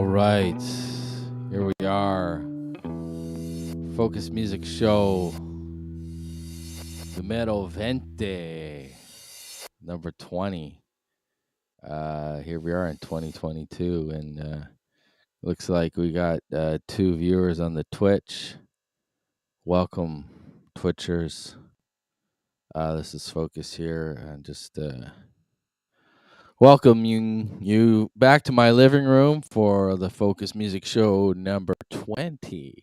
right, here we are. Focus Music Show, numero 20, number 20. Here we are in 2022, and looks like we got 2 viewers on the Twitch. Welcome, Twitchers. This is Focus here, and just welcome you back to my living room for the Focus Music Show number 20.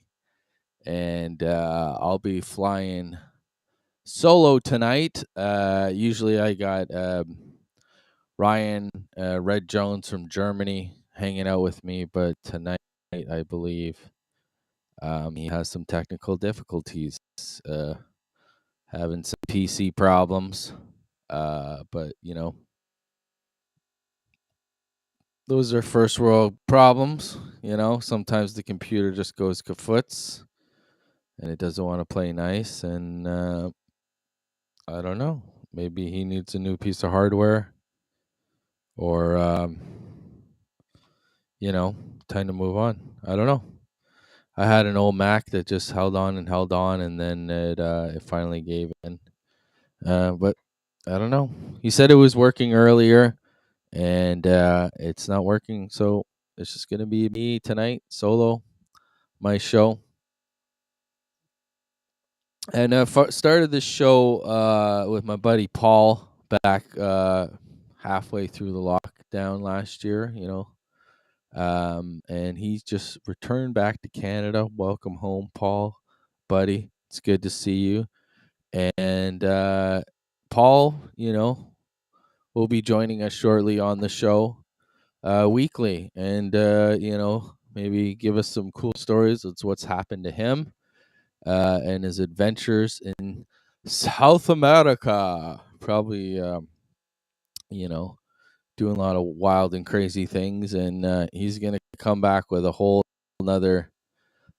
And I'll be flying solo tonight. Usually I got Ryan Red Jones from Germany hanging out with me, but tonight I believe he has some technical difficulties, having some PC problems. But you know, those are first world problems. You know, sometimes the computer just goes kaputz and it doesn't want to play nice, and I don't know. Maybe he needs a new piece of hardware, or time to move on. I don't know. I had an old Mac that just held on and held on, and then it finally gave in. But I don't know. He said it was working earlier, and it's not working. So it's just gonna be me tonight, solo, my show. And started this show with my buddy Paul back halfway through the lockdown last year, and he's just returned back to Canada. Welcome home, Paul, buddy. It's good to see you. And Paul, will be joining us shortly on the show weekly, and maybe give us some cool stories. It's what's happened to him and his adventures in South America. Probably, doing a lot of wild and crazy things, and he's going to come back with a whole another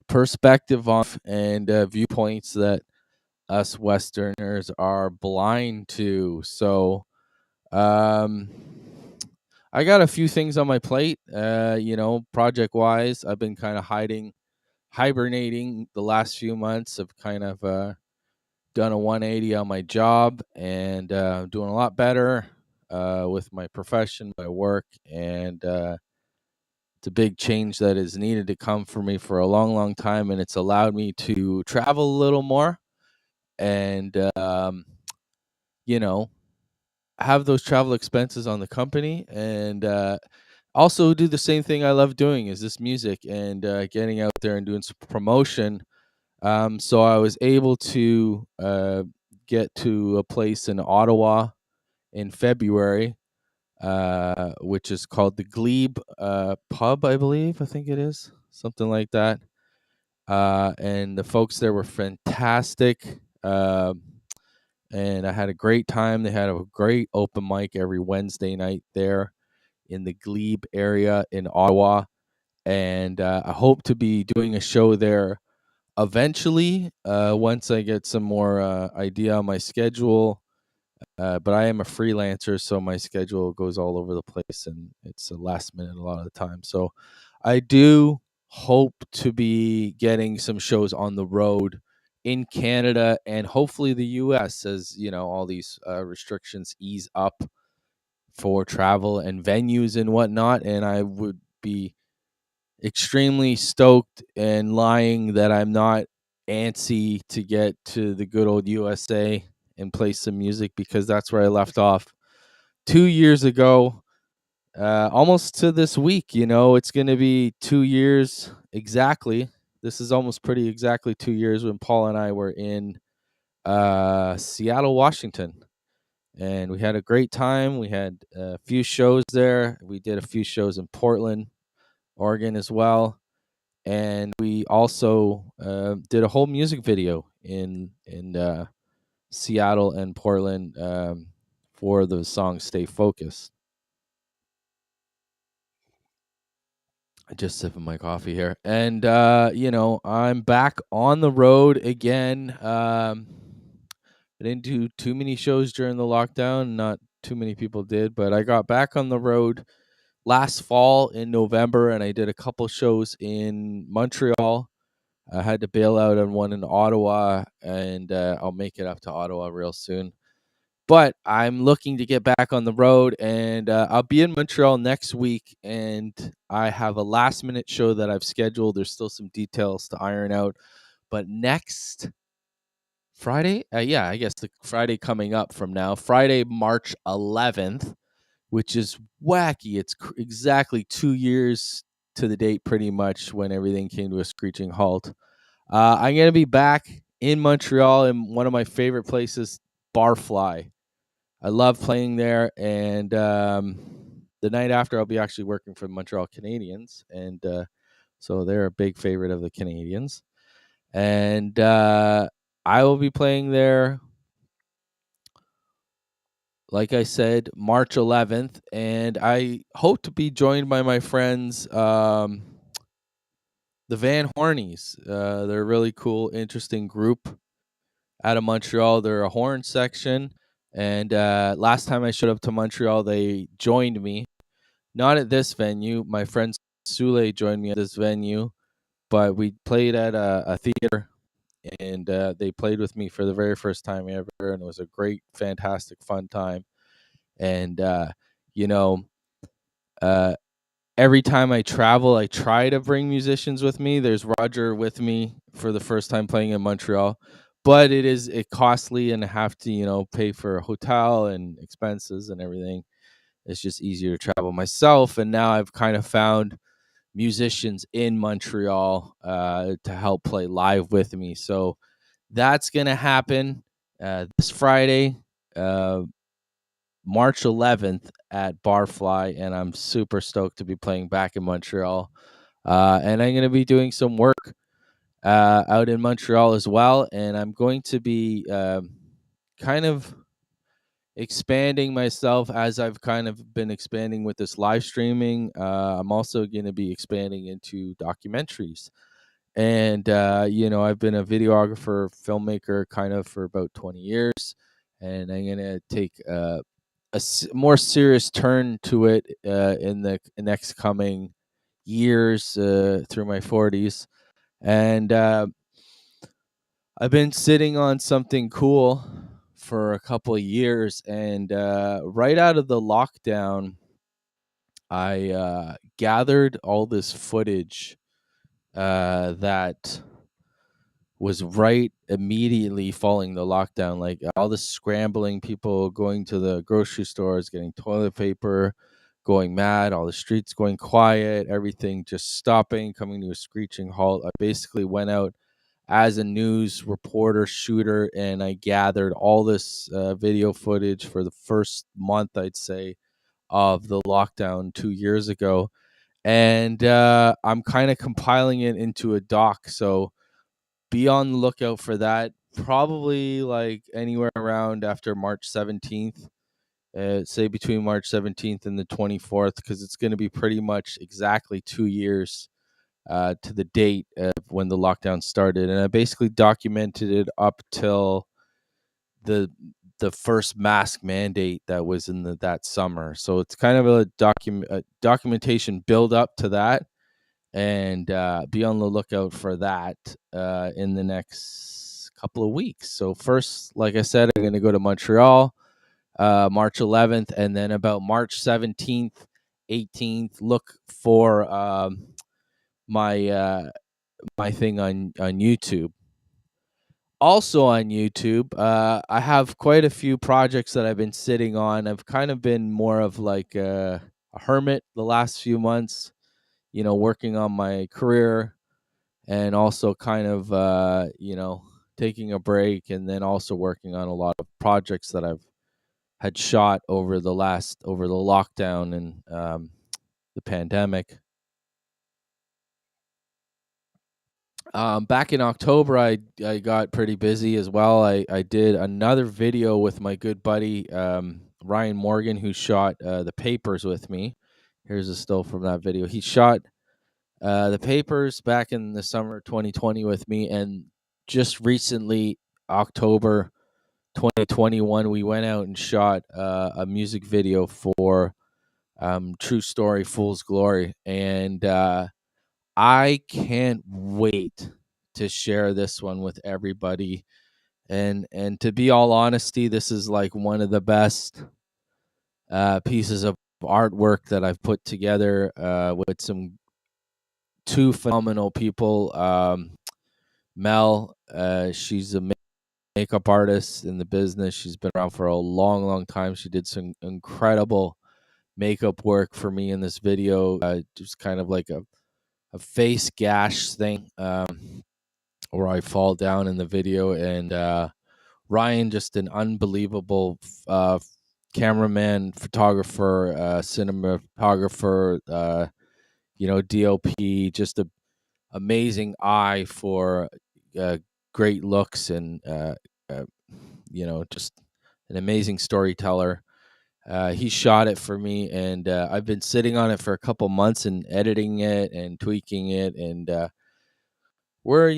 perspective on and viewpoints that us Westerners are blind to. So, I got a few things on my plate, project wise. I've been kind of hibernating the last few months. I've kind of done a 180 on my job, and doing a lot better with my profession, my work, and it's a big change that is needed to come for me for a long, long time, and it's allowed me to travel a little more and, have those travel expenses on the company, and also do the same thing I love doing is this music, and getting out there and doing some promotion. So I was able to get to a place in Ottawa in February, which is called the Glebe Pub, I believe. I think it is something like that. And the folks there were fantastic, and I had a great time. They had a great open mic every Wednesday night there in the Glebe area in Ottawa, and I hope to be doing a show there eventually, once I get some more idea on my schedule. But I am a freelancer, so my schedule goes all over the place, and it's a last minute a lot of the time. So I do hope to be getting some shows on the road in Canada and hopefully the US, as all these restrictions ease up for travel and venues and whatnot. And I would be extremely stoked and lying that I'm not antsy to get to the good old USA and play some music, because that's where I left off 2 years ago, almost to this week. It's going to be 2 years exactly. This is almost pretty exactly 2 years when Paul and I were in Seattle, Washington. And we had a great time. We had a few shows there. We did a few shows in Portland, Oregon as well. And we also did a whole music video in Seattle and Portland for the song "Stay Focused." I just sipping my coffee here, and I'm back on the road again. I didn't do too many shows during the lockdown. Not too many people did, but I got back on the road last fall in November, and I did a couple shows in Montreal. I had to bail out on one in Ottawa, and I'll make it up to Ottawa real soon. But I'm looking to get back on the road, and I'll be in Montreal next week. And I have a last minute show that I've scheduled. There's still some details to iron out, but next Friday, yeah, I guess the Friday coming up from now, Friday, March 11th, which is wacky. It's exactly 2 years to the date, pretty much, when everything came to a screeching halt. I'm going to be back in Montreal in one of my favorite places, Barfly. I love playing there, and the night after, I'll be actually working for the Montreal Canadiens, and so they're a big favorite of the Canadians. And I will be playing there, like I said, March 11th, and I hope to be joined by my friends, the Van Hornies. They're a really cool, interesting group out of Montreal. They're a horn section, and last time I showed up to Montreal, they joined me. Not at this venue. My friend Sule joined me at this venue, but we played at a theater, and they played with me for the very first time ever, and it was a great, fantastic, fun time. And you know, uh, every time I travel, I try to bring musicians with me. There's Roger with me for the first time playing in Montreal, but it costly, and I have to pay for a hotel and expenses and everything. It's just easier to travel myself, and now I've kind of found musicians in Montreal to help play live with me. So that's gonna happen this Friday, uh, March 11th at Barfly, and I'm super stoked to be playing back in Montreal. And I'm gonna be doing some work out in Montreal as well, and I'm going to be kind of expanding myself as I've kind of been expanding with this live streaming. I'm also going to be expanding into documentaries. And, I've been a videographer, filmmaker kind of for about 20 years. And I'm going to take more serious turn to it in the next coming years through my 40s. And I've been sitting on something cool for a couple of years, and right out of the lockdown, I gathered all this footage that was right immediately following the lockdown, like all the scrambling, people going to the grocery stores, getting toilet paper, going mad, all the streets going quiet, everything just stopping, coming to a screeching halt. I basically went out as a news reporter shooter, and I gathered all this video footage for the first month, I'd say, of the lockdown 2 years ago. And I'm kind of compiling it into a doc. So be on the lookout for that. Probably like anywhere around after March 17th, say between March 17th and the 24th, because it's going to be pretty much exactly 2 years to the date of when the lockdown started, and I basically documented it up till the first mask mandate that was in that summer. So it's kind of a documentation build up to that, and be on the lookout for that in the next couple of weeks. So first, like I said, I'm going to go to Montreal March 11th, and then about March 17th, 18th, look for my my thing on YouTube. Also on YouTube, I have quite a few projects that I've been sitting on. I've kind of been more of like a hermit the last few months, working on my career, and also kind of taking a break, and then also working on a lot of projects that I've had shot over the lockdown and the pandemic. Back in October, I got pretty busy as well. I did another video with my good buddy Ryan Morgan, who shot the papers with me. Here's a still from that video. He shot the papers back in the summer of 2020 with me, and just recently, October 2021, we went out and shot a music video for True story, fool's glory. And I can't wait to share this one with everybody. And to be all honesty, this is like one of the best pieces of artwork that I've put together with some two phenomenal people. Mel, she's a makeup artist in the business. She's been around for a long, long time. She did some incredible makeup work for me in this video. Just kind of like a face gash thing where I fall down in the video. And Ryan, just an unbelievable cameraman, photographer, cinematographer, DOP, just a amazing eye for uh, great looks and uh, just an amazing storyteller. He shot it for me, and I've been sitting on it for a couple months and editing it and tweaking it, and we're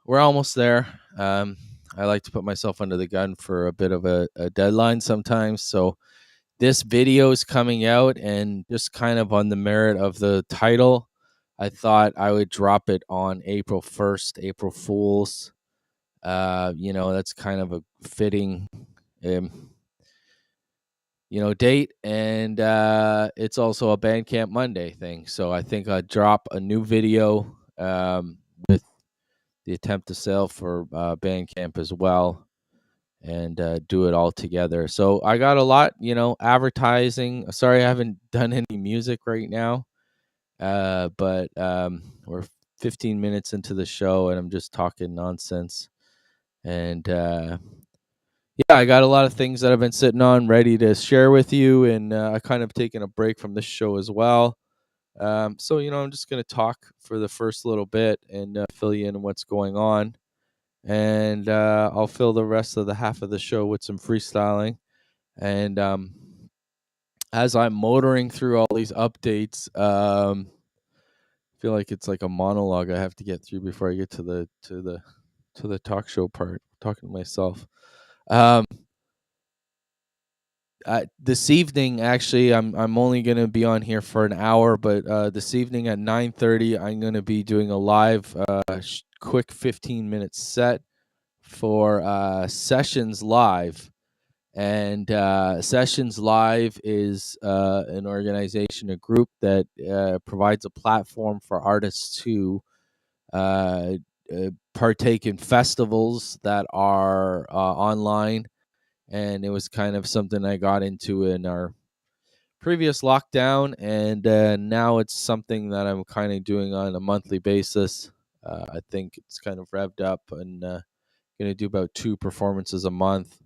we're almost there. I like to put myself under the gun for a bit of a deadline sometimes, so this video is coming out, and just kind of on the merit of the title, I thought I would drop it on April 1st, April Fools. That's kind of a fitting, um, date, and it's also a Bandcamp Monday thing. So I think I'd drop a new video with the attempt to sell for Bandcamp as well, and do it all together. So I got a lot, advertising. Sorry, I haven't done any music right now, but we're 15 minutes into the show, and I'm just talking nonsense. And yeah, I got a lot of things that I've been sitting on, ready to share with you, and I kind of taken a break from this show as well. So I'm just gonna talk for the first little bit and fill you in what's going on, and I'll fill the rest of the half of the show with some freestyling. And as I'm motoring through all these updates, I feel like it's like a monologue I have to get through before I get to the talk show part. Talking to myself. Um, this evening, actually, I'm only gonna be on here for an hour, but this evening at 9:30, I'm gonna be doing a live, quick 15-minute set for Sessions Live. And Sessions Live is an organization, a group that provides a platform for artists to uh, partake in festivals that are online. And it was kind of something I got into in our previous lockdown, and now it's something that I'm kind of doing on a monthly basis. I think it's kind of revved up, and going to do about 2 performances a month,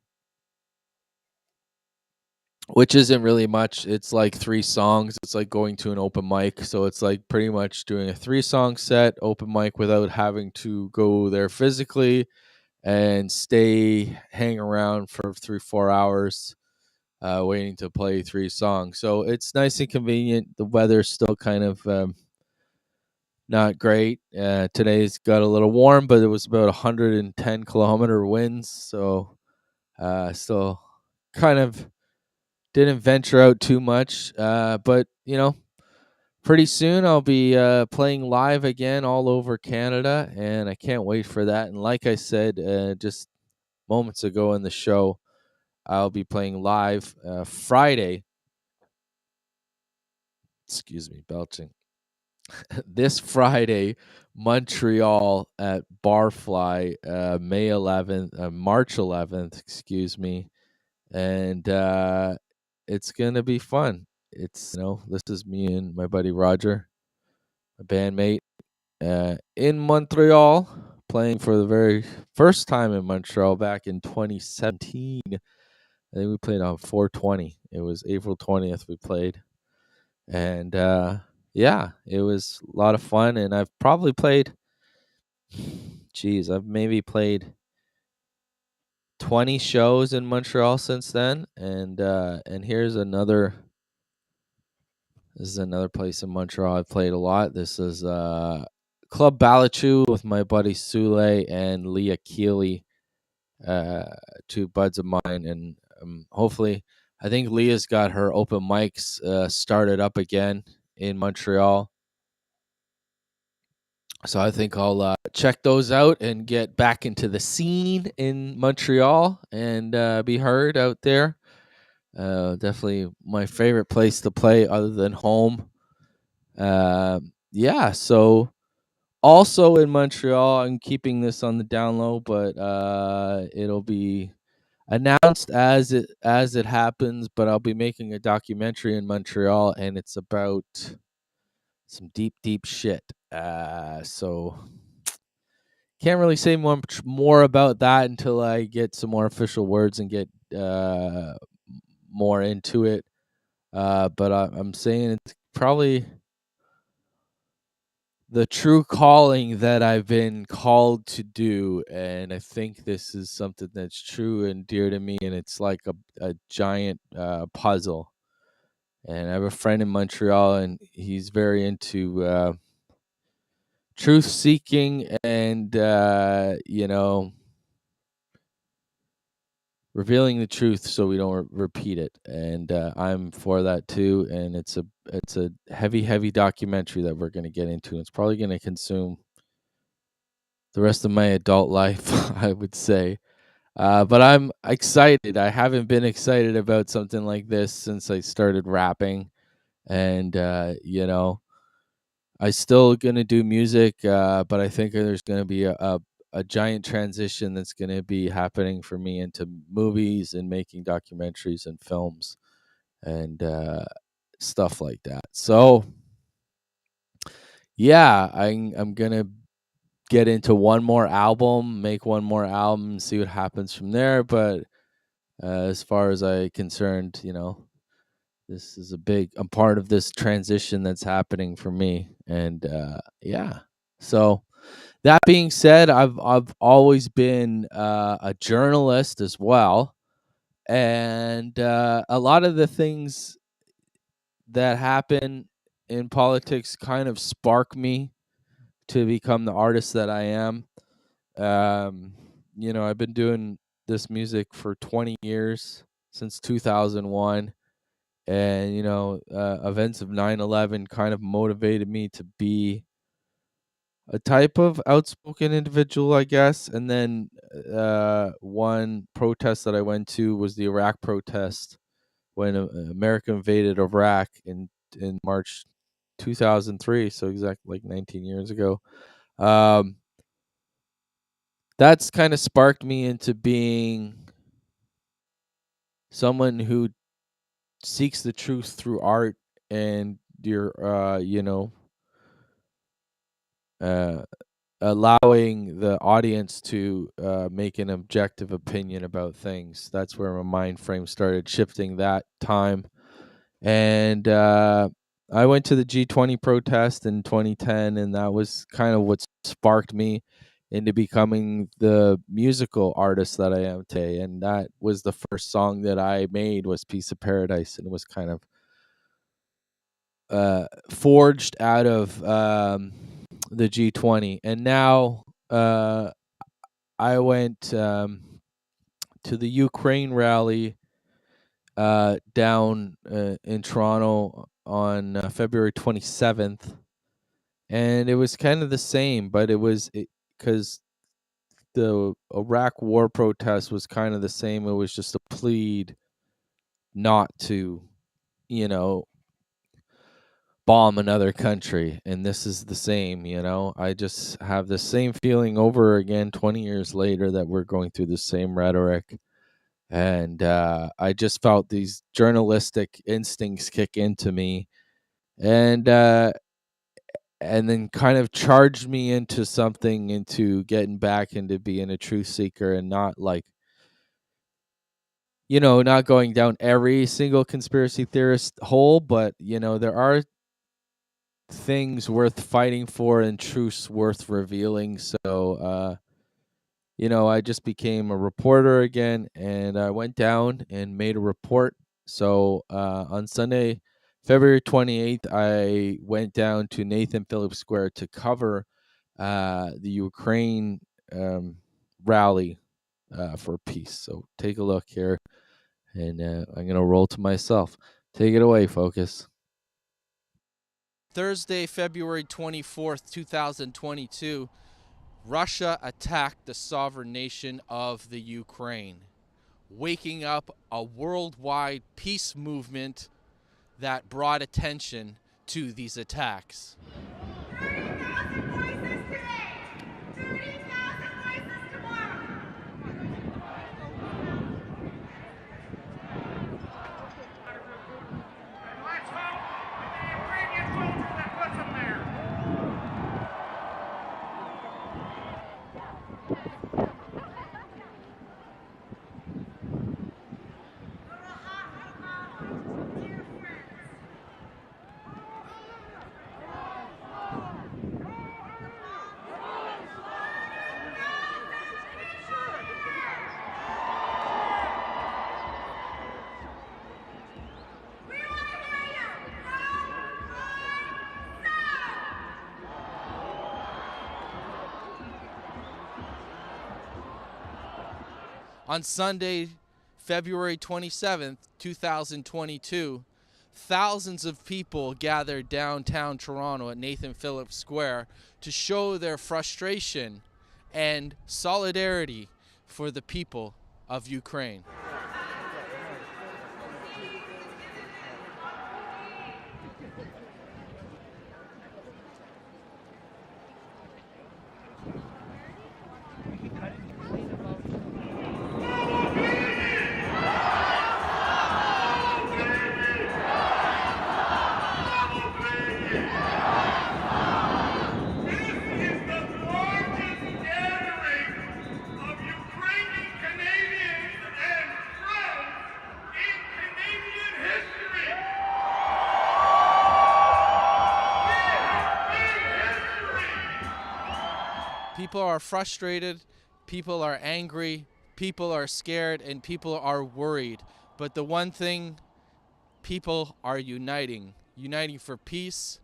which isn't really much. It's like 3 songs. It's like going to an open mic. So it's like pretty much doing a 3-song set open mic without having to go there physically and hang around for 3-4 hours waiting to play 3 songs. So it's nice and convenient. The weather's still kind of not great. Today's got a little warm, but it was about 110-kilometer winds. So still kind of didn't venture out too much. But, pretty soon I'll be playing live again all over Canada, and I can't wait for that. And like I said just moments ago in the show, I'll be playing live Friday. Excuse me, belching. This Friday, Montreal at Barfly, March 11th, excuse me. And it's going to be fun. This is me and my buddy Roger, a bandmate, in Montreal, playing for the very first time in Montreal back in 2017. I think we played on 4/20. It was April 20th we played. And yeah, it was a lot of fun. And I've probably played, I've maybe played 20 shows in Montreal since then. And this is another place in Montreal I've played a lot. This is Club Balachu with my buddy Sule and Leah Keeley, 2 buds of mine. And hopefully I think Leah's got her open mics started up again in Montreal. So I think I'll check those out and get back into the scene in Montreal and be heard out there. Definitely my favorite place to play other than home. Yeah, so also in Montreal, I'm keeping this on the down low, but it'll be announced as it happens. But I'll be making a documentary in Montreal, and it's about some deep shit. So can't really say much more about that until I get some more official words and get more into it. But I'm saying it's probably the true calling that I've been called to do, and I think this is something that's true and dear to me, and it's like a giant puzzle. And I have a friend in Montreal, and he's very into truth seeking and revealing the truth so we don't repeat it. And I'm for that too. And it's a heavy documentary that we're going to get into. It's probably going to consume the rest of my adult life, I would say. But I'm excited. I haven't been excited about something like this since I started rapping. And, I still gonna do music, but I think there's gonna be a giant transition that's gonna be happening for me into movies and making documentaries and films and stuff like that. So yeah, I'm gonna get into one more album, make one more album, see what happens from there. But as far as I concerned, this is I'm part of this transition that's happening for me, and yeah. So that being said, I've always been a journalist as well, and a lot of the things that happen in politics kind of spark me to become the artist that I am. Um, I've been doing this music for 20 years, since 2001. And events of 9/11 kind of motivated me to be a type of outspoken individual, I guess. And then one protest that I went to was the Iraq protest when America invaded Iraq in March 2003, so exactly like 19 years ago. um that's kind of sparked me into being someone who seeks the truth through art, and your uh allowing the audience to make an objective opinion about things. That's where my mind frame started shifting that time. And I went to the G20 protest in 2010, and that was kind of what sparked me into becoming the musical artist that I am today. And that was the first song that I made, was Piece of Paradise, and it was kind of forged out of the G20. And now I went to the Ukraine rally down in Toronto on February 27th, and it was kind of the same, but it was because the Iraq war protest was kind of the same. It was just a plead not to, you know, bomb another country, and this is the same. I just have the same feeling over again 20 years later that we're going through the same rhetoric. And I just felt these journalistic instincts kick into me, and then kind of charged me into something, into getting back into being a truth seeker, and not like, not going down every single conspiracy theorist hole, but there are things worth fighting for and truths worth revealing. So I just became a reporter again, and I went down and made a report. So on Sunday, February 28th, I went down to Nathan Phillips Square to cover the Ukraine rally for peace. So take a look here. and I'm going to roll to myself. Take it away, Focus. Thursday, February 24th, 2022, Russia attacked the sovereign nation of the Ukraine, waking up a worldwide peace movement that brought attention to these attacks. 30,000 voices today, 30,000 voices tomorrow. Let's hope the Ukrainian soldiers that put them there. Dear friends, we want to hear you. On Sunday, February 27th, 2022, thousands of people gathered downtown Toronto at Nathan Phillips Square to show their frustration and solidarity for the people of Ukraine. People are frustrated, people are angry, people are scared, and people are worried. But the one thing, people are uniting for peace,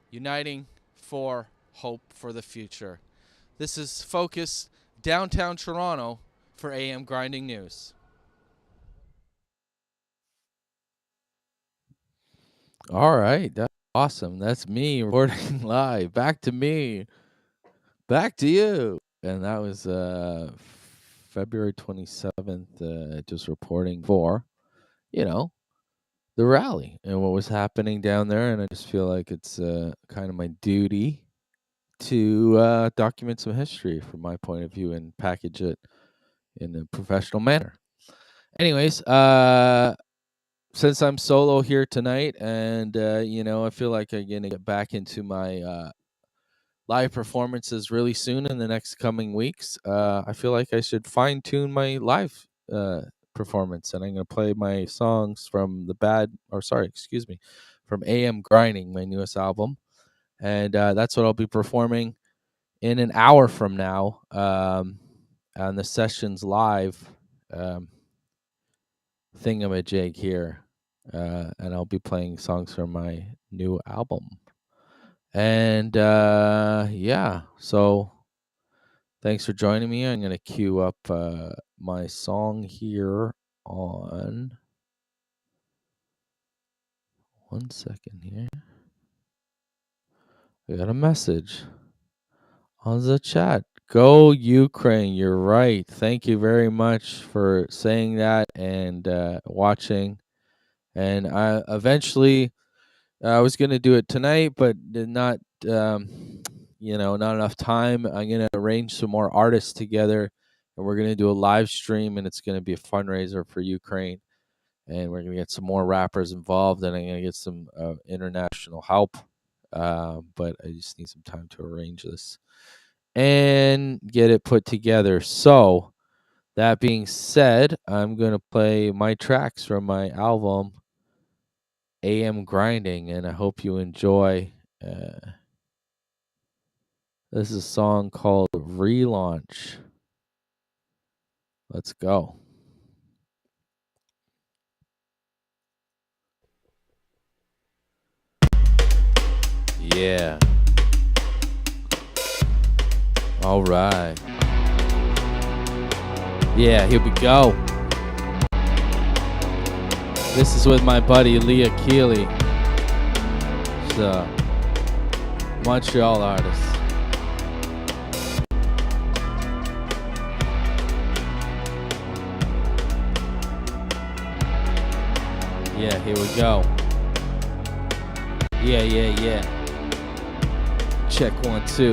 uniting for hope for the future. This is Focus, downtown Toronto, for AM Grinding News. All right. That's awesome. That's me reporting live. Back to me. Back to you. And that was February 27th, just reporting for, the rally and what was happening down there. And I just feel like it's kind of my duty to document some history from my point of view and package it in a professional manner. Anyways, since I'm solo here tonight and, I feel like I'm going to get back into my live performances really soon in the next coming weeks. I feel like I should fine tune my live performance, and I'm going to play my songs from from AM Grinding, my newest album. And that's what I'll be performing in an hour from now on the Sessions Live thingamajig here. And I'll be playing songs from my new album. And so thanks for joining me. I'm going to queue up my song here on 1 second here. I got a message on the chat. Go Ukraine. You're right. Thank you very much for saying that and watching. And I eventually I was going to do it tonight, but did not not enough time. I'm going to arrange some more artists together, and we're going to do a live stream, and it's going to be a fundraiser for Ukraine. And we're going to get some more rappers involved, and I'm going to get some international help. But I just need some time to arrange this and get it put together. So that being said, I'm going to play my tracks from my album, AM Grinding, and I hope you enjoy. This is a song called Relaunch. Let's go. Yeah. All right. Yeah, here we go. This is with my buddy Leah Keeley. She's a Montreal artist. Yeah, here we go. Yeah. Check 1, 2.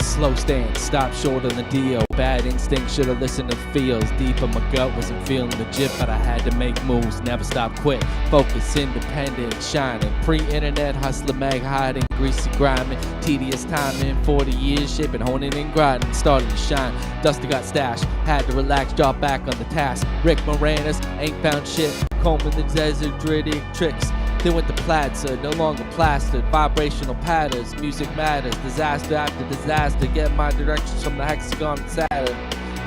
Slow stance, stop short on the deal. Bad instinct, should've listened to feels. Deep in my gut, wasn't feeling legit, but I had to make moves, never stop, quit. Focus, independent, shining. Pre-internet, hustler, mag hiding, greasy grinding. Tedious timing, 40 years, shaping, honing and grinding. Starting to shine, Duster got stashed. Had to relax, drop back on the task. Rick Moranis, ain't found shit. Combing the desert, gritty tricks. Then went to plaster, no longer plastered. Vibrational patterns, music matters. Disaster after disaster, get my directions from the hexagon and Saturn.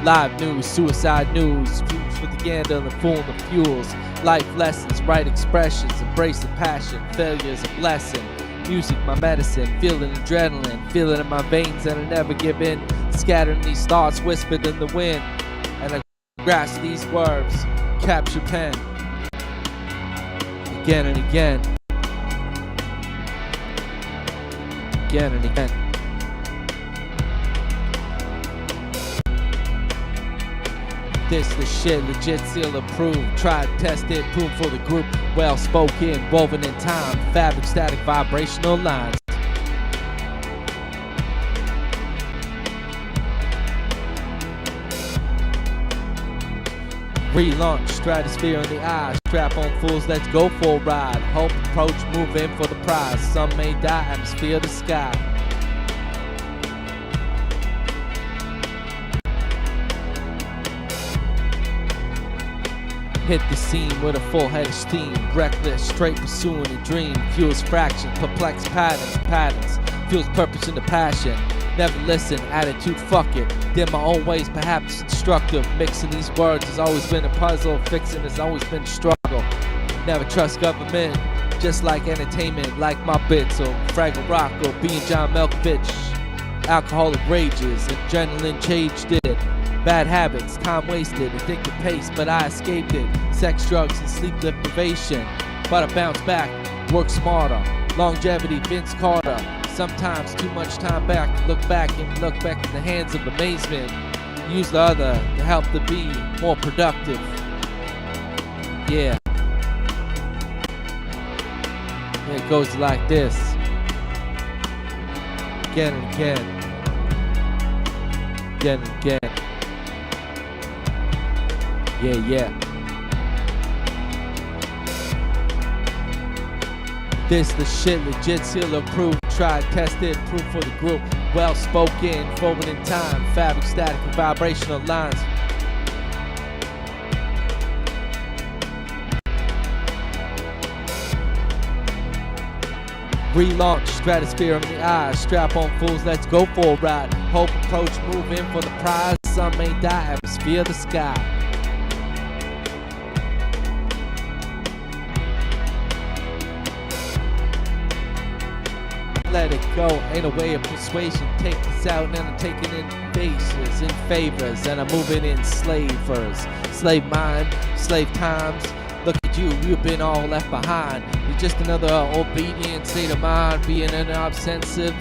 Live news, suicide news, fuse propaganda and fooling the fuels. Life lessons, right expressions, embrace the passion. Failure's a blessing. Music, my medicine, feeling adrenaline, feeling in my veins and I never give in. Scattering these thoughts whispered in the wind, and I grasp these words, capture pen. Again and again. Again and again. This the shit, legit seal approved. Tried, tested, proved for the group. Well spoken, woven in time. Fabric, static, vibrational lines. Relaunch, stratosphere in the eyes. Strap on fools, let's go for a ride. Hope, approach, move in for the prize. Some may die, atmosphere the sky. Hit the scene with a full head of steam. Reckless, straight pursuing a dream. Fuels fraction, perplex patterns. Fuels purpose into passion. Never listen, attitude, fuck it. Did my own ways, perhaps instructive. Mixing these words has always been a puzzle. Fixing has always been a struggle. Never trust government, just like entertainment, like my bits. Or Fraggle Rock, or being John Malkovich. Alcoholic rages, adrenaline changed it. Bad habits, time wasted, addicted pace, but I escaped it. Sex, drugs, and sleep deprivation. But I bounce back, work smarter. Longevity, Vince Carter. Sometimes too much time back, look back in the hands of amazement. Use the other to help to be more productive. Yeah. It goes like this. Again and again. Again and again. Yeah. This the shit, legit seal approved. Tried, tested, proof for the group. Well spoken, forward in time. Fabric, static, and vibrational lines. Relaunch, stratosphere in the eyes. Strap on fools, let's go for a ride. Hope, approach, move in for the prize. Some may die, atmosphere the sky. Let it go, ain't a way of persuasion. Take this out and I'm taking in faces, in favors, and I'm moving in slavers. Slave mind, slave times. Look at you, you've been all left behind. You're just another obedient state of mind, being in an obsessive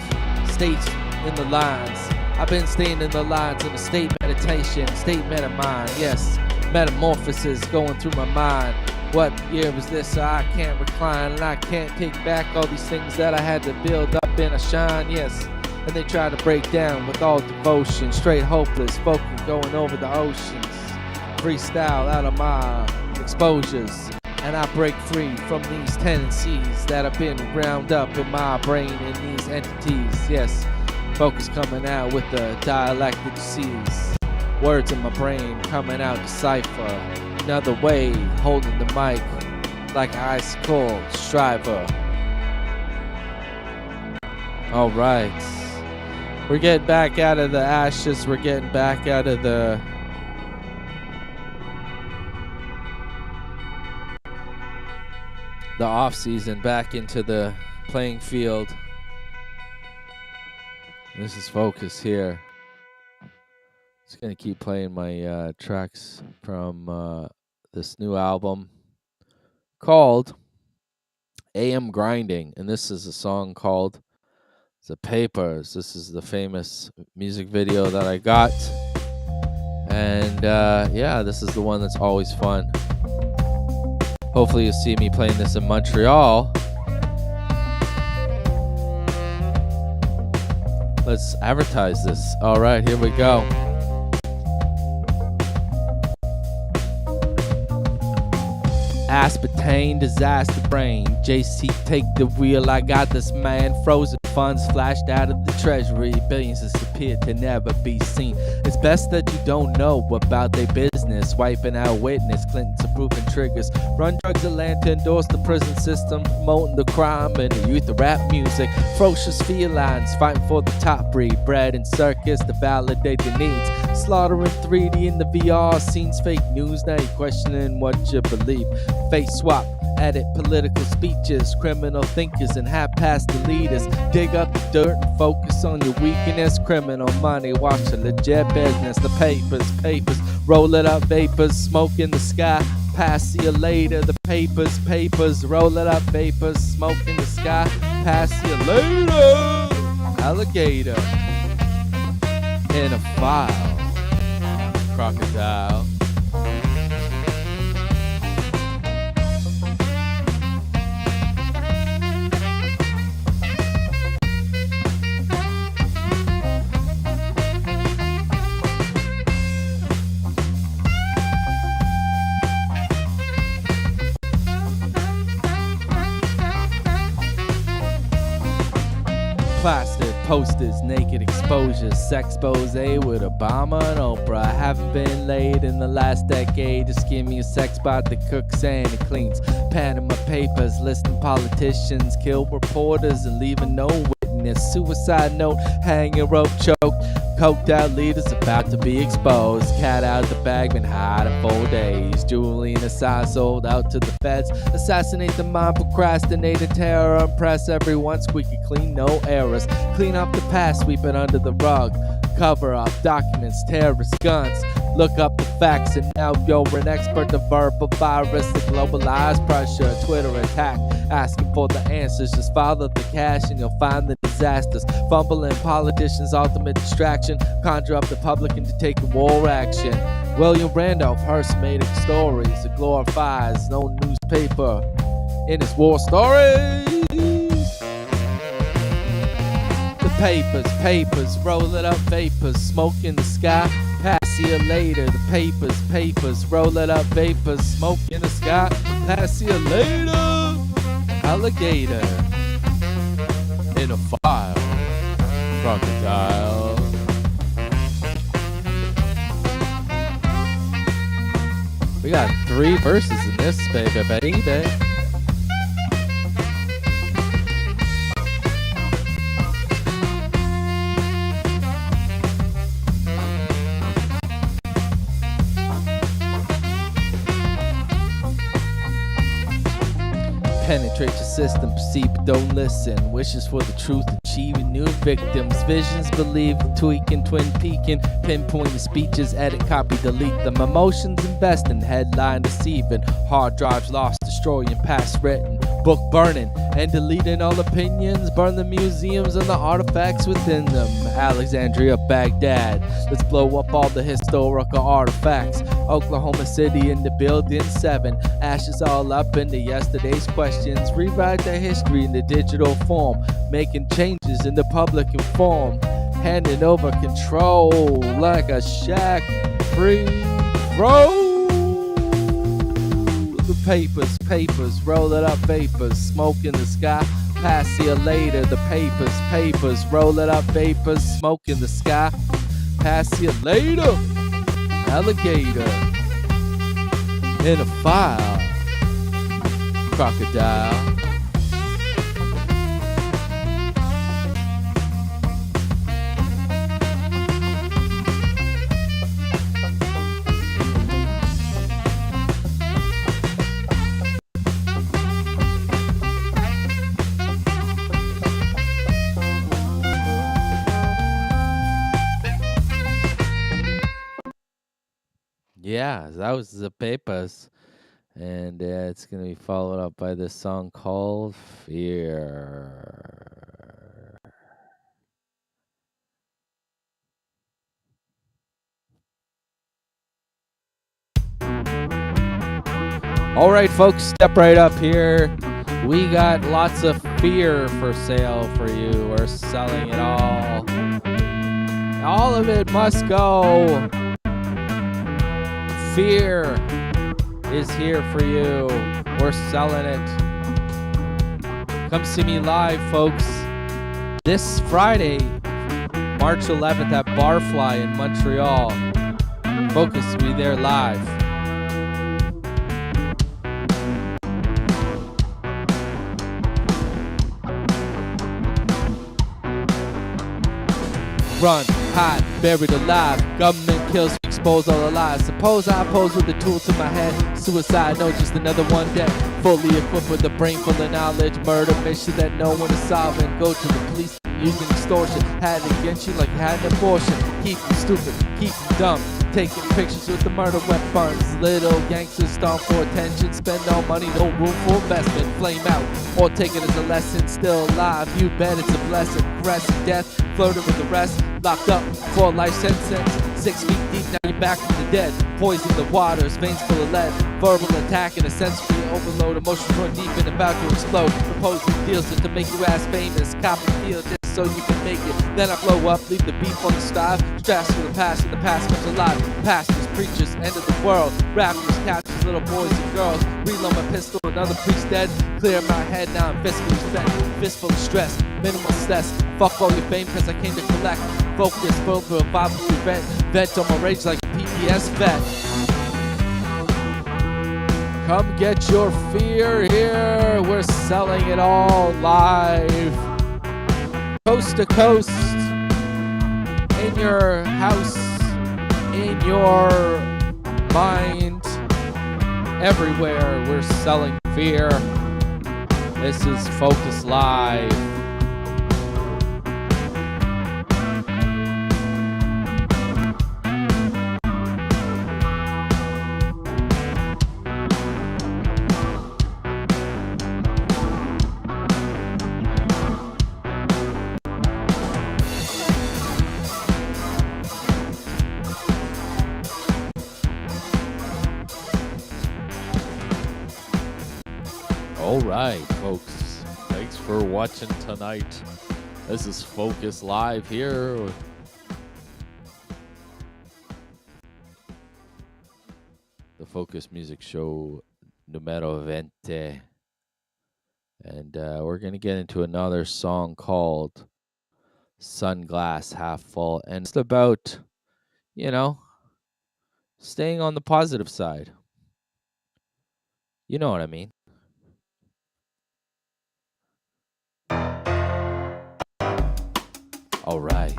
state in the lines. I've been staying in the lines in a state meditation, state meta mind. Yes, metamorphosis going through my mind. What year was this? So I can't recline and I can't take back all these things that I had to build up in a shine. Yes, and they try to break down with all devotion. Straight hopeless, spoken going over the oceans. Freestyle out of my exposures. And I break free from these tendencies that have been ground up in my brain in these entities. Yes, focus coming out with the dialectic C's. Words in my brain coming out to cipher. Another way, holding the mic like an icicle striver. All right, we're getting back out of the ashes. We're getting back out of the off season, back into the playing field. This is Focus here. Just gonna keep playing my tracks from this new album called AM Grinding, and this is a song called The Papers. This is the famous music video that I got, and yeah, this is the one that's always fun. Hopefully you'll see me playing this in Montreal. Let's advertise this. All right, here we go. Aspartame, disaster brain. JC, take the wheel. I got this, man. Frozen funds flashed out of the treasury. Billions disappeared to never be seen. It's best that you don't know about their business. Wiping out witness. Clinton's approving triggers. Run drugs Atlanta, endorse the prison system. Promoting the crime and the youth of rap music. Ferocious felines fighting for the top breed. Bread and circus to validate the needs. Slaughtering 3D in the VR scenes. Fake news, now you're questioning what you believe. Face swap, edit political speeches, criminal thinkers and half-past the leaders. Dig up the dirt and focus on your weakness. Criminal money, watch the legit business. The papers, roll it up, vapors, smoke in the sky. Pass you later. The papers, roll it up, vapors, smoke in the sky. Pass you later. Alligator in a file. Crocodile. Plastered posters, naked exposures, sexpose with Obama and Oprah. I haven't been laid in the last decade. Just give me a sex bot that cooks and it cleans. Panama Papers, listing politicians, kill reporters and leaving no witness. Suicide note, hanging rope choke. Coked out leaders about to be exposed. Cat out the bag, been hiding 4 days. Julian Assange sold out to the feds. Assassinate the mind, procrastinated terror. Impress everyone, squeaky clean, no errors. Clean up the past, sweep it under the rug. Cover up documents, terrorist guns. Look up the facts and now you're an expert. The verbal virus, the globalized pressure, Twitter attack. Asking for the answers, just follow the cash and you'll find the disasters. Fumbling politicians, ultimate distraction. Conjure up the public into taking war action. William Randolph Hearst made stories. It glorifies no newspaper in his war stories. The papers, roll it up, vapors, smoke in the sky. Pass you later. The papers, roll it up, vapors, smoke in the sky. Pass you later. Alligator in a file. Crocodile. We got 3 verses in this, baby. Penetrate your system, perceive but don't listen. Wishes for the truth, achieving new victims. Visions, believe, tweaking, twin peaking. Pinpoint your speeches, edit, copy, delete them. Emotions, investing, headline deceiving. Hard drives lost, destroying past written. Book burning and deleting all opinions. Burn the museums and the artifacts within them. Alexandria, Baghdad. Let's blow up all the historical artifacts. Oklahoma City in the building 7. Ashes all up into yesterday's questions. Rewrite the history in the digital form. Making changes in the public inform. Handing over control like a shack free throw. The papers, roll it up, vapors, smoke in the sky. Pass you later. The papers, roll it up, vapors, smoke in the sky. Pass you later. Alligator in a file. Crocodile. Yeah, that was the Pepas. And it's going to be followed up by this song called Fear. All right, folks, step right up here. We got lots of fear for sale for you. We're selling it all. All of it must go. Fear is here for you. We're selling it. Come see me live, folks. This Friday, March 11th at Barfly in Montreal. Focus will be there live. Run, hide, buried alive. Government kills, expose all the lies. Suppose I pose with the tool to my hand. Suicide, no, just another one dead. Fully equipped with a brain full of knowledge. Murder mission that no one is solving. Go to the police using extortion. Had it against you like you had an abortion. Keep them stupid, keep them dumb. Taking pictures with the murder weapons. Little gangsters stomp for attention. Spend all money, no room for investment. Flame out, or take it as a lesson. Still alive, you bet it's a blessing. Caressing death, flirting with the rest. Locked up for a life sentence. 6 feet deep, now you're back from the dead. Poison the waters, veins full of lead. Verbal attack and a sensory overload. Emotions run deep and about to explode. Proposing deals just to make you ass famous. Cop and feel this so you can make it. Then I blow up, leave the beef on the strive. Stress for the past, and the past comes alive. Pastors, preachers, end of the world. Rappers, catchers, little boys and girls. Reload my pistol, another priest dead. Clear my head, now I'm fiscally spent. Fistful of stress, minimal stress. Fuck all your fame, cause I came to collect. Focus, full for a viable event. Vent on my rage like a PTS vet. Come get your fear here. We're selling it all live. Coast to coast. In your house. In your mind. Everywhere we're selling fear. This is Focus Live. All right, folks. Thanks for watching tonight. This is Focus Live here. The Focus Music Show numero 20. And we're going to get into another song called Sunglass Half Full. And it's about, staying on the positive side. You know what I mean. All right.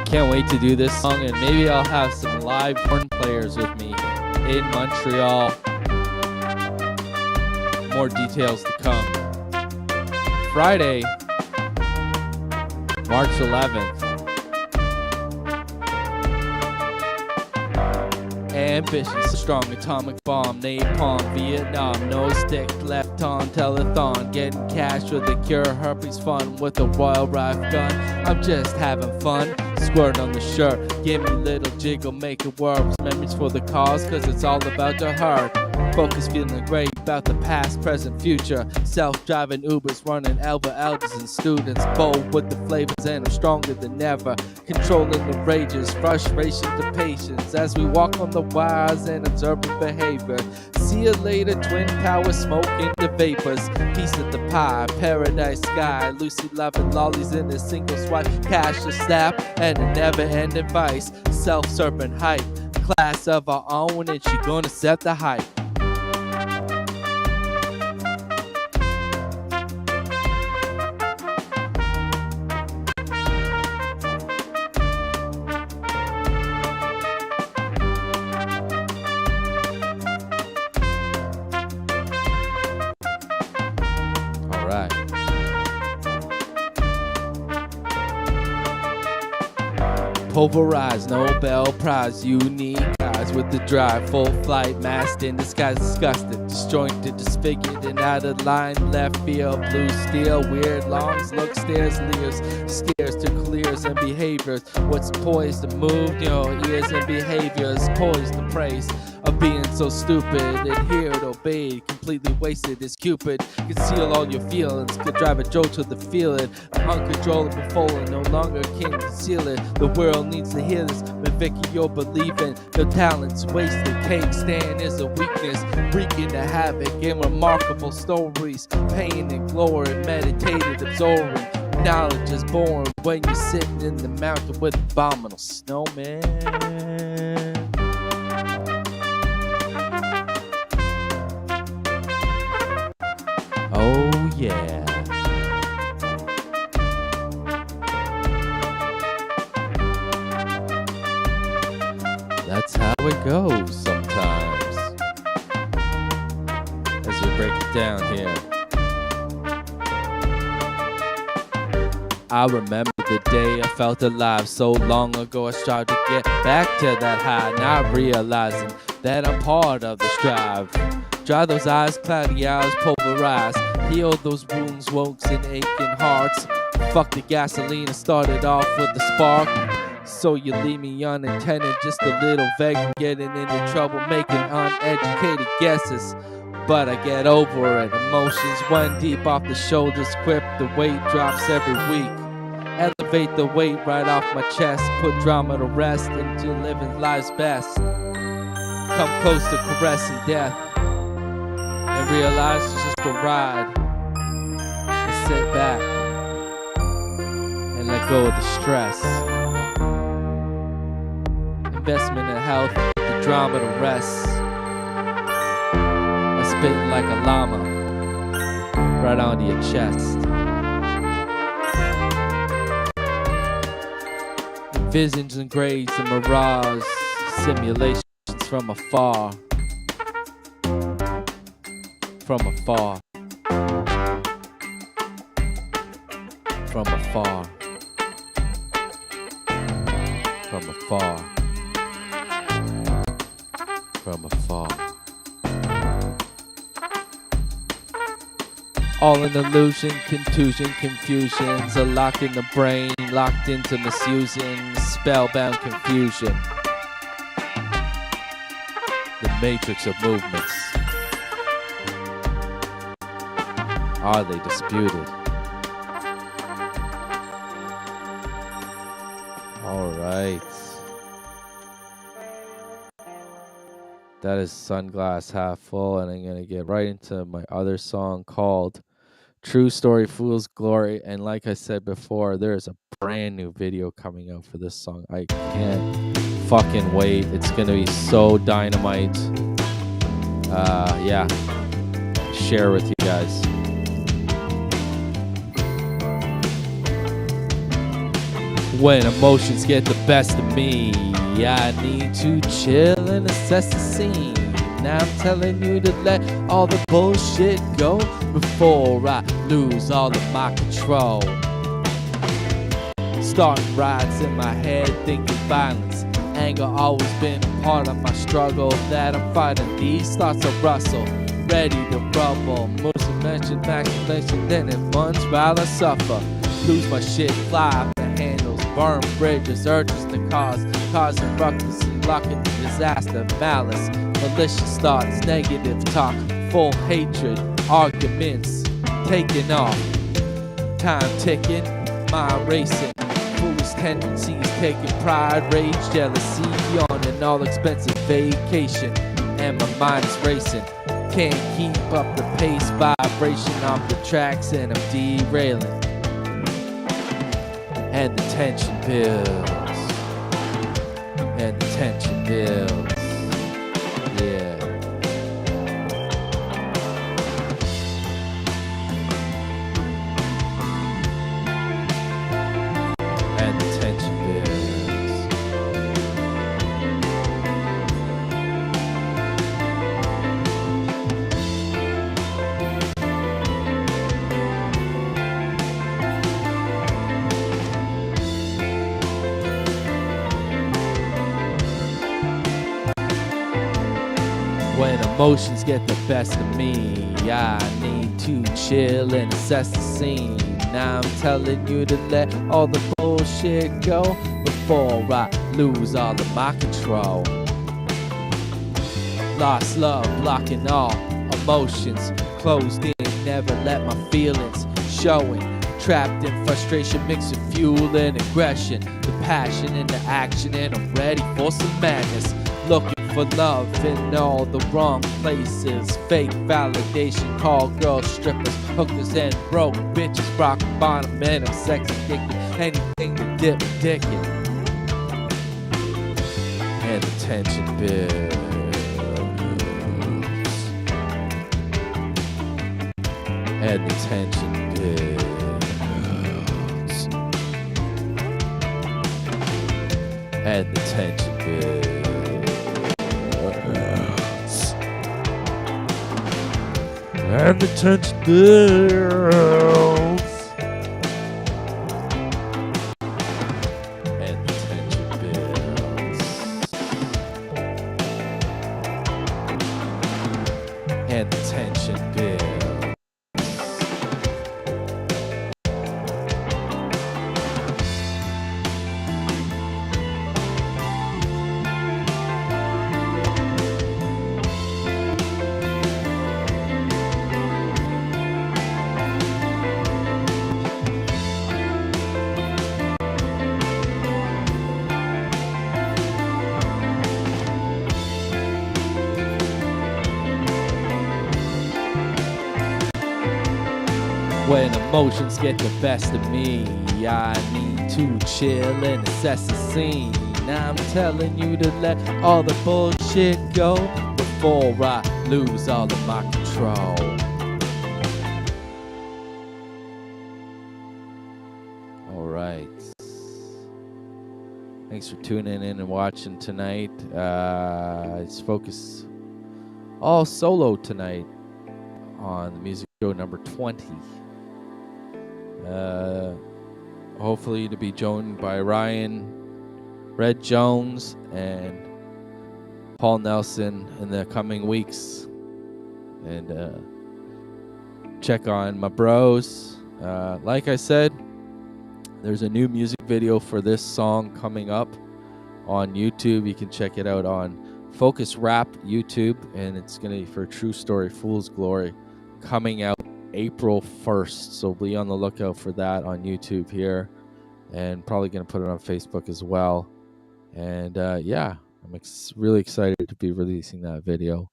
Can't wait to do this song, and maybe I'll have some live horn players with me in Montreal. More details to come. Friday, March 11th. Ambition, strong atomic bomb, napalm, Vietnam, no stick, left on telethon, getting cash with a cure, herpes fun with a royal rife gun. I'm just having fun, squirt on the shirt, give me a little jiggle, make it work. Memories for the cause, cause it's all about the heart. Focus feeling great about the past, present, future. Self-driving Ubers, running Elva elders and students. Bold with the flavors and I'm stronger than ever. Controlling the rages, frustration to patience. As we walk on the wires and observing behavior. See you later, twin towers smoking the vapors. Piece of the pie, paradise sky. Lucy loving lollies in a single swipe. Cash to snap and a never-ending vice. Self-serpent hype. Class of our own and she gonna set the hype. All right. Pulverized, Nobel Prize, unique eyes with the drive, full flight, masked in disguise, disgusted, disjointed, disfigured, and out of line, left field, blue steel, weird longs, look, stares, leers, scares to clears and behaviors. What's poised to move, ears and behaviors, poised to praise of being so stupid, adhered, obeyed, completely wasted as Cupid. Conceal all your feelings, could drive a jolt to the feeling, uncontrollable falling, no longer can conceal it. The world needs to hear this, but Vicky, you're believing your talents wasted. Cake stand is a weakness, wreaking the havoc in remarkable stories, pain and glory, meditated, absorbing. Knowledge is born when you're sitting in the mountain with abominable snowman. Oh yeah. That's how it goes sometimes. As we break it down here. I remember the day I felt alive so long ago. I tried to get back to that high, not realizing that I'm part of the strive. Dry those eyes, cloudy hours, pulverized. Heal those wounds, wokes, and aching hearts. Fuck the gasoline and started off with the spark. So you leave me unintended, just a little vague, getting into trouble, making uneducated guesses. But I get over it. Emotions run deep off the shoulders, quip. The weight drops every week. Elevate the weight right off my chest. Put drama to rest into living life's best. Come close to caressing death and realize it's just a ride. And sit back and let go of the stress. Investment in health, the drama to rest. I'm spitting like a llama right onto your chest. Visions and grades and mirage, simulations from afar. From afar. From afar. From afar. From afar. All an illusion, contusion, confusions are locked in the brain, locked into misusing, spellbound confusion. The matrix of movements. Are they disputed? All right. That is Sunglass Half Full, and I'm going to get right into my other song called True Story, Fool's Glory. And like I said before, there is a brand new video coming out for this song. I can't fucking wait. It's going to be so dynamite. Yeah. Share with you guys. When emotions get the best of me, I need to chill and assess the scene. Now I'm telling you to let all the bullshit go before I lose all of my control. Starting riots in my head, thinking violence. Anger always been a part of my struggle that I'm fighting. These thoughts are rustle, ready to rubble. Most mention, vaccination, then it runs while I suffer. Lose my shit, fly off the handles, burn bridges, urges to causing ruckus and luck into disaster, malice, malicious thoughts, negative talk, full hatred, arguments, taking off, time ticking, mind racing, foolish tendencies, taking pride, rage, jealousy, on an all-expensive vacation, and my mind is racing, can't keep up the pace, vibration off the tracks, and I'm derailing. And the tension builds. And the tension builds. Yeah. And the tension builds. emotions get the best of me, I need to chill and assess the scene. Now I'm telling you to let all the bullshit go before I lose all of my control. Lost love, blocking all emotions, closed in, never let my feelings showing. Trapped in frustration, mixing fuel and aggression, the passion and the action, and I'm ready for some madness. Looking for love in all the wrong places. Fake validation, call girls strippers, hookers and broke bitches, rock bottom, and I'm sex addicted. Anything to dip dick it. And the tension builds. And the tension builds. And the tension builds. And the tension builds. And the tension builds. And the tension builds. When emotions get the best of me, I need to chill and assess the scene. Now I'm telling you to let all the bullshit go before I lose all of my control. All right. Thanks for tuning in and watching tonight. It's focus all solo tonight on the music show number 20. Hopefully to be joined by Ryan Red Jones and Paul Nelson in the coming weeks, and check on my bros. Like I said, there's a new music video for this song coming up on YouTube. You can check it out on Focus Rap YouTube, and it's gonna be for True Story Fool's Glory, coming out April 1st, so be on the lookout for that on YouTube here, and probably going to put it on Facebook as well. And yeah, I'm really excited to be releasing that video.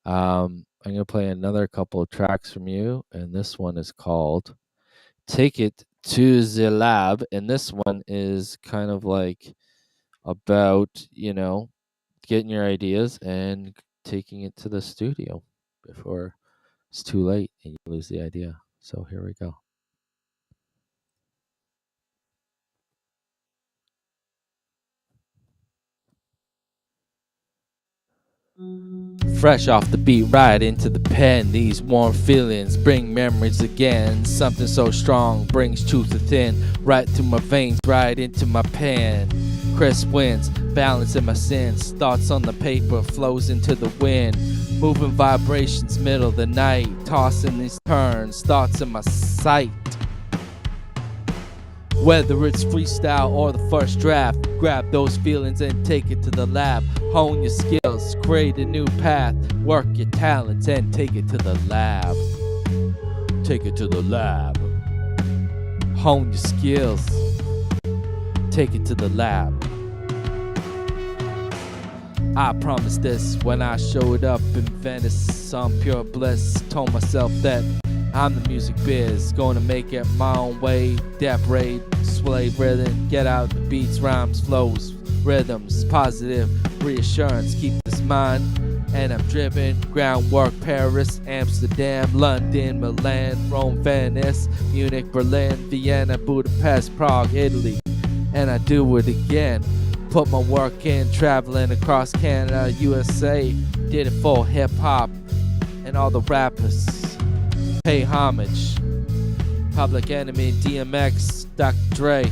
I'm going to play another couple of tracks from you, and this one is called Take It to the Lab, and this one is kind of like about, you know, getting your ideas and taking it to the studio before it's too late and you lose the idea. So here we go. Fresh off the beat, right into the pen. These warm feelings bring memories again. Something so strong brings truth within. Right through my veins, right into my pen. Crisp winds, balance in my sins. Thoughts on the paper, flows into the wind. Moving vibrations, middle of the night. Tossing these turns, thoughts in my sight. Whether it's freestyle or the first draft, grab those feelings and take it to the lab. Hone your skills, create a new path. Work your talents and take it to the lab. Take it to the lab. Hone your skills. Take it to the lab. I promised this when I showed up in Venice on pure bliss. Told myself that I'm the music biz, gonna make it my own way. Dap raid, display rhythm, get out the beats, rhymes, flows, rhythms, positive reassurance. Keep this mind, and I'm driven. Groundwork, Paris, Amsterdam, London, Milan, Rome, Venice, Munich, Berlin, Vienna, Budapest, Prague, Italy, and I do it again. Put my work in, traveling across Canada, USA. Did it for hip hop and all the rappers. Pay homage. Public Enemy, DMX, Dr. Dre,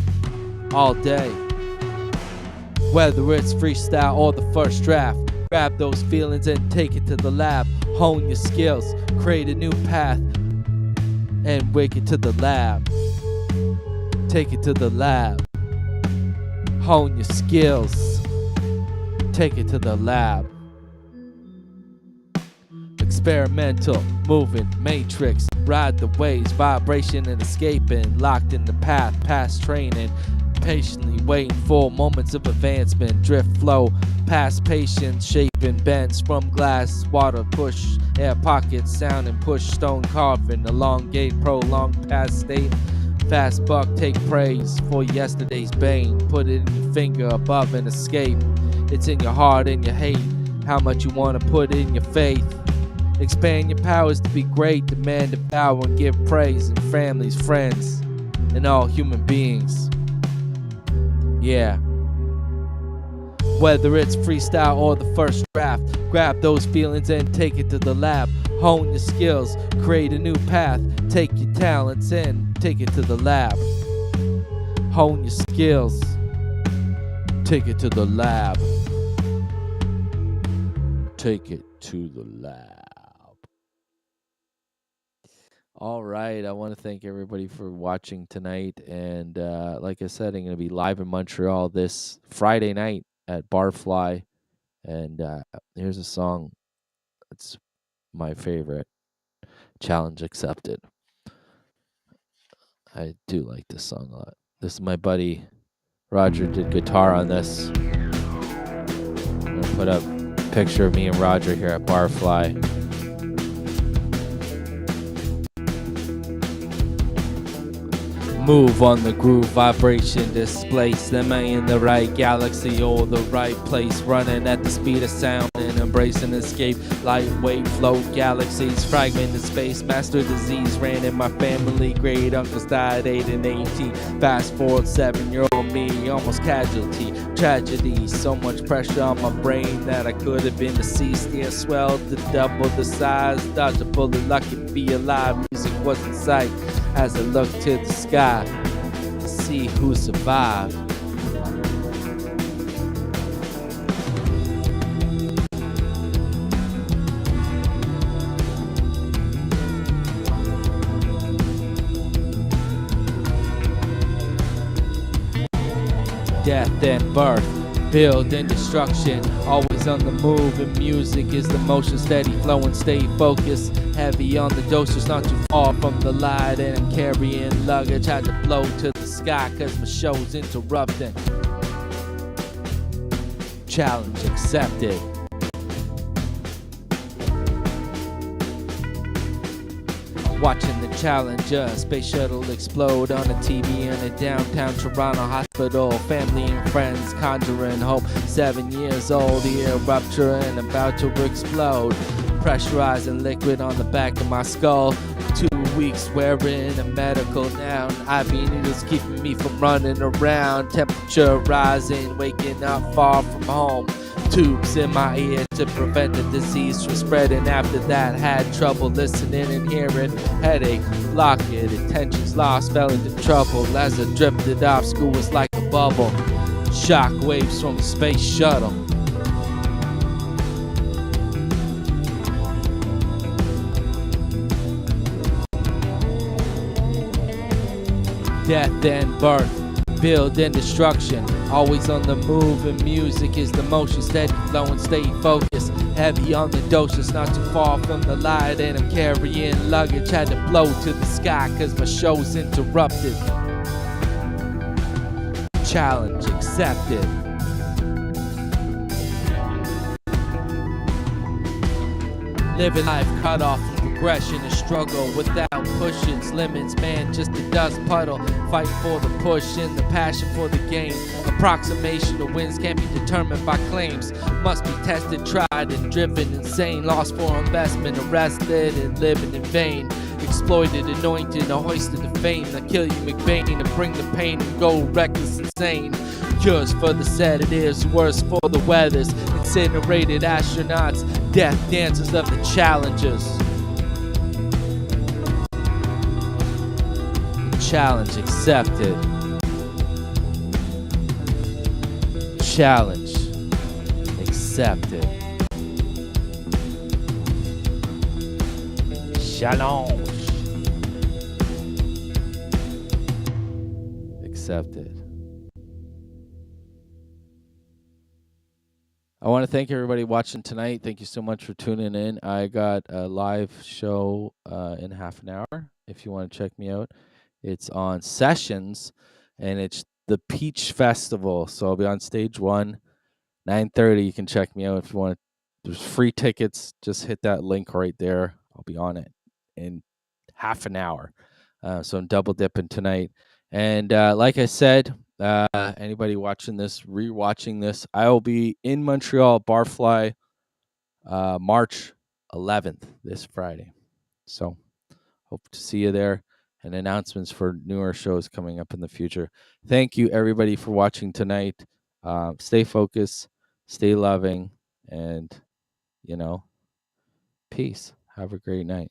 all day. Whether it's freestyle or the first draft, Grab those feelings and take it to the lab. Hone your skills, create a new path, and wake it to the lab. Take it to the lab. Hone your skills, take it to the lab. Experimental, moving, matrix, ride the waves, vibration and escaping, locked in the path, past training, patiently waiting for moments of advancement, drift flow, past patience, shaping bends from glass, water push, air pockets, sound and push, stone carving, elongate, prolonged past state, fast buck, take praise for yesterday's bane, put it in your finger above and escape, it's in your heart and your hate, how much you want to put in your faith. Expand your powers to be great, demand the power and give praise in families, friends, and all human beings. Yeah. Whether it's freestyle or the first draft, grab those feelings and take it to the lab. Hone your skills, create a new path, take your talents and take it to the lab. Hone your skills, take it to the lab. Take it to the lab. All right, I want to thank everybody for watching tonight, and like I said, I'm going to be live in Montreal this Friday night at Barfly, and here's a song that's my favorite, Challenge Accepted. I do like this song a lot. This is my buddy Roger did guitar on this. I'm going to put up a picture of me and Roger here at Barfly. Move on the groove, vibration displace. Am I in the right galaxy or the right place? Running at the speed of sound and embracing escape. Lightweight float galaxies, fragmented space. Master disease ran in my family. Great uncles died 8 and 18. Fast forward 7-year-old me, almost casualty. Tragedy, so much pressure on my brain that I could have been deceased. Yeah, swelled to double the size. Dodged a bullet, lucky to be alive. Music was in sight as I looked to the sky to see who survived. Death and birth, build and destruction, always on the move, and music is the motion, steady flowing, stay focused, heavy on the dosage, not too far from the light, and I'm carrying luggage, had to blow to the sky cause my show's interrupting. Challenge accepted. Watching the Challenger space shuttle explode on a TV in a downtown Toronto hospital. Family and friends conjuring hope. 7 years old, ear rupture and about to explode. Pressurizing liquid on the back of my skull. 2 weeks wearing a medical gown. IV needles keeping me from running around. Temperature rising, waking up far from home. Tubes in my ear to prevent the disease from spreading. After that, had trouble listening and hearing. Headache, blockage, attention's lost, fell into trouble. As I drifted off, school was like a bubble. Shock waves from the space shuttle. Death and birth, build and destruction, always on the move, and music is the motion, steady flowing, stay focused, heavy on the doses, not too far from the light, and I'm carrying luggage, had to blow to the sky cause my show's interrupted. Challenge accepted. Living life cut off from progression and struggle without pushing limits, man, just a dust puddle. Fight for the push and the passion for the game. Approximation of wins can't be determined by claims. Must be tested, tried, and driven insane. Lost for investment, arrested and living in vain. Exploited, anointed, and hoisted to fame. They'll kill you, McBain, and bring the pain and go reckless, insane. Cures for the sedatives, worse for the weathers. Incinerated astronauts, death dances of the challengers. Challenge accepted. Challenge accepted. Challenge. Accepted. I want to thank everybody watching tonight. Thank you so much for tuning in. I got a live show in half an hour. If you want to check me out, it's on Sessions, and it's the Peach Festival. So I'll be on stage 1, 9:30. You can check me out if you want. There's free tickets. Just hit that link right there. I'll be on it in half an hour. So I'm double dipping tonight. And like I said, anybody watching this, rewatching this, I will be in Montreal, Barfly, March 11th, this Friday. So hope to see you there, and announcements for newer shows coming up in the future. Thank you, everybody, for watching tonight. Stay focused, stay loving, and, peace. Have a great night.